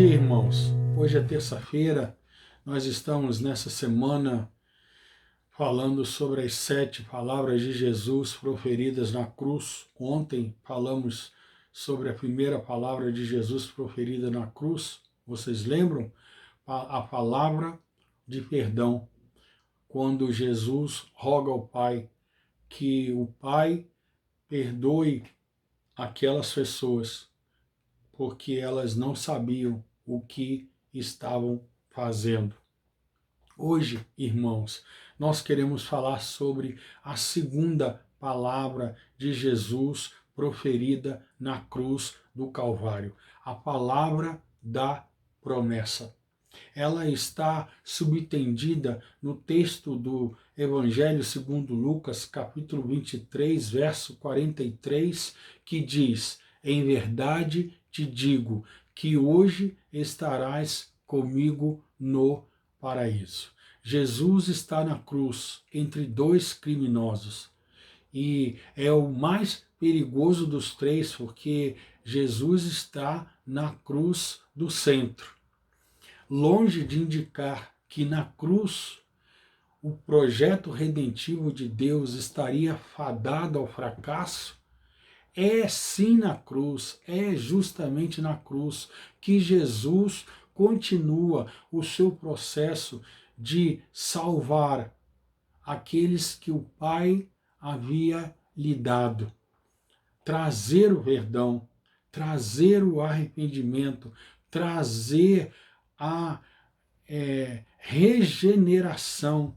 dia, irmãos. Hoje é terça-feira, nós estamos nessa semana falando sobre as 7 palavras de Jesus proferidas na cruz. Ontem falamos sobre a primeira palavra de Jesus proferida na cruz. Vocês lembram? A palavra de perdão, quando Jesus roga ao Pai que o Pai perdoe aquelas pessoas, porque elas não sabiam o que estavam fazendo. Hoje, irmãos, nós queremos falar sobre a segunda palavra de Jesus proferida na cruz do Calvário, a palavra da promessa. Ela está subtendida no texto do Evangelho segundo Lucas, capítulo 23, verso 43, que diz: em verdade te digo que hoje estarás comigo no paraíso. Jesus está na cruz entre 2 criminosos e é o mais perigoso dos 3, porque Jesus está na cruz do centro. Longe de indicar que na cruz o projeto redentivo de Deus estaria fadado ao fracasso, é sim na cruz, é justamente na cruz que Jesus continua o seu processo de salvar aqueles que o Pai havia lhe dado, trazer o perdão, trazer o arrependimento, trazer a regeneração,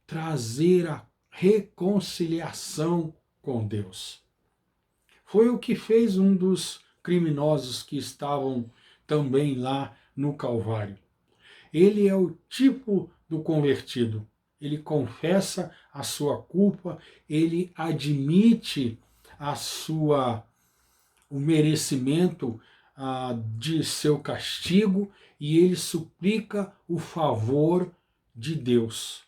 trazer a reconciliação com Deus. Foi o que fez um dos criminosos que estavam também lá no Calvário. Ele é o tipo do convertido. Ele confessa a sua culpa, ele admite o merecimento de seu castigo e ele suplica o favor de Deus.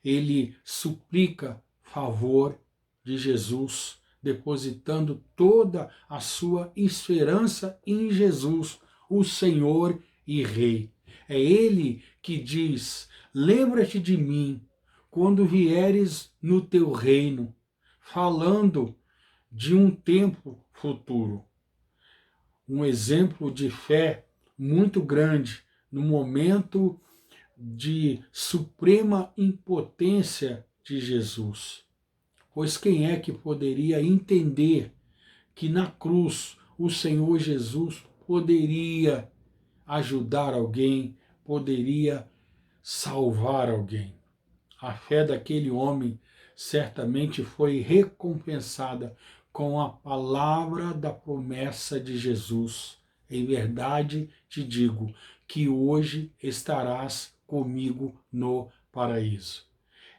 Ele suplica favor de Jesus, depositando toda a sua esperança em Jesus, o Senhor e Rei. É Ele que diz: lembra-te de mim quando vieres no teu reino, falando de um tempo futuro. Um exemplo de fé muito grande no momento de suprema impotência de Jesus. Pois quem é que poderia entender que na cruz o Senhor Jesus poderia ajudar alguém, poderia salvar alguém? A fé daquele homem certamente foi recompensada com a palavra da promessa de Jesus. Em verdade te digo que hoje estarás comigo no paraíso.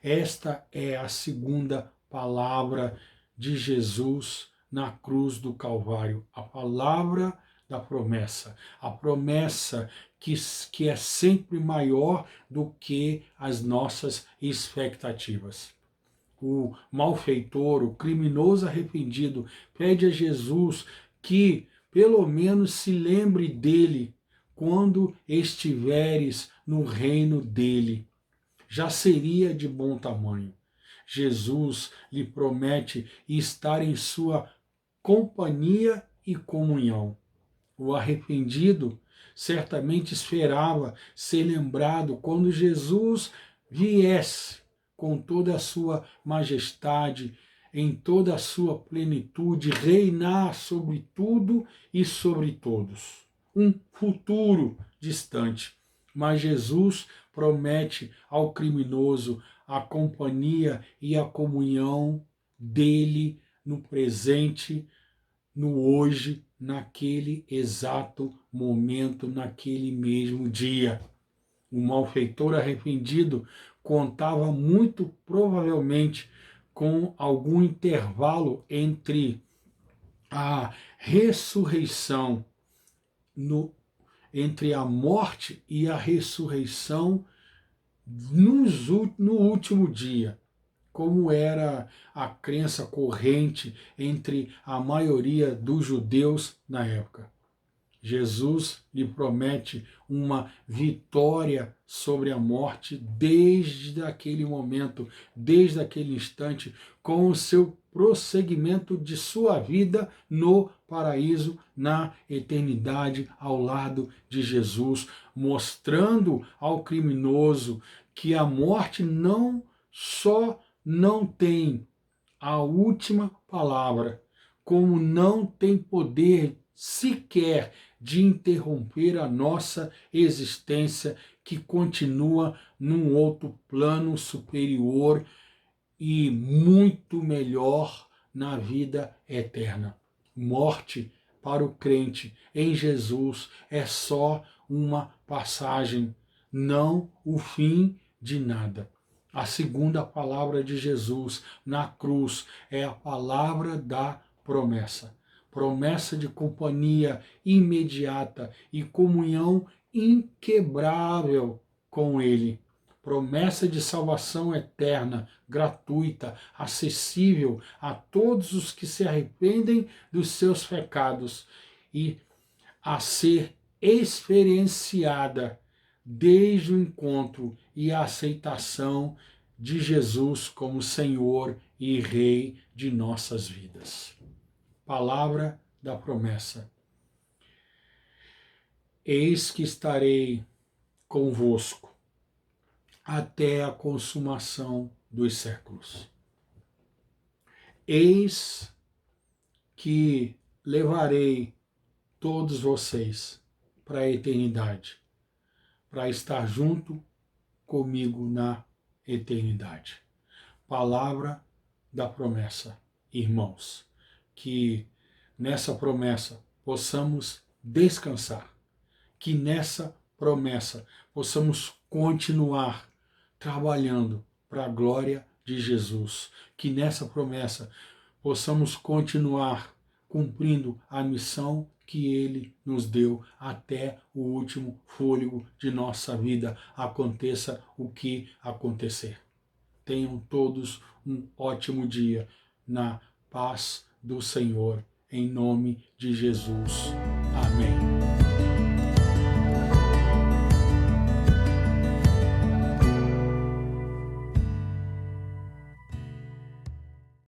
Esta é a segunda palavra de Jesus na cruz do Calvário, a palavra da promessa, a promessa que é sempre maior do que as nossas expectativas. O malfeitor, o criminoso arrependido, pede a Jesus que pelo menos se lembre dele quando estiveres no reino dele. Já seria de bom tamanho. Jesus lhe promete estar em sua companhia e comunhão. O arrependido certamente esperava ser lembrado quando Jesus viesse com toda a sua majestade, em toda a sua plenitude, reinar sobre tudo e sobre todos. Um futuro distante. Mas Jesus promete ao criminoso a companhia e a comunhão dele no presente, no hoje, naquele exato momento, naquele mesmo dia. O malfeitor arrependido contava muito provavelmente com algum intervalo entre a ressurreição, entre a morte e a ressurreição no último dia, como era a crença corrente entre a maioria dos judeus na época. Jesus lhe promete uma vitória sobre a morte desde aquele momento, desde aquele instante, com o seu prosseguimento de sua vida no paraíso, na eternidade, ao lado de Jesus, mostrando ao criminoso que a morte não só não tem a última palavra, como não tem poder sequer de interromper a nossa existência, que continua num outro plano superior e muito melhor na vida eterna. Morte para o crente em Jesus é só uma passagem, não o fim de nada. A segunda palavra de Jesus na cruz é a palavra da promessa. Promessa de companhia imediata e comunhão inquebrável com Ele. Promessa de salvação eterna, gratuita, acessível a todos os que se arrependem dos seus pecados e a ser experienciada desde o encontro e a aceitação de Jesus como Senhor e Rei de nossas vidas. Palavra da promessa. Eis que estarei convosco até a consumação dos séculos. Eis que levarei todos vocês para a eternidade, para estar junto comigo na eternidade. Palavra da promessa, irmãos, que nessa promessa possamos descansar, que nessa promessa possamos continuar trabalhando para a glória de Jesus, que nessa promessa possamos continuar cumprindo a missão que Ele nos deu até o último fôlego de nossa vida, aconteça o que acontecer. Tenham todos um ótimo dia na paz do Senhor, em nome de Jesus. Amém.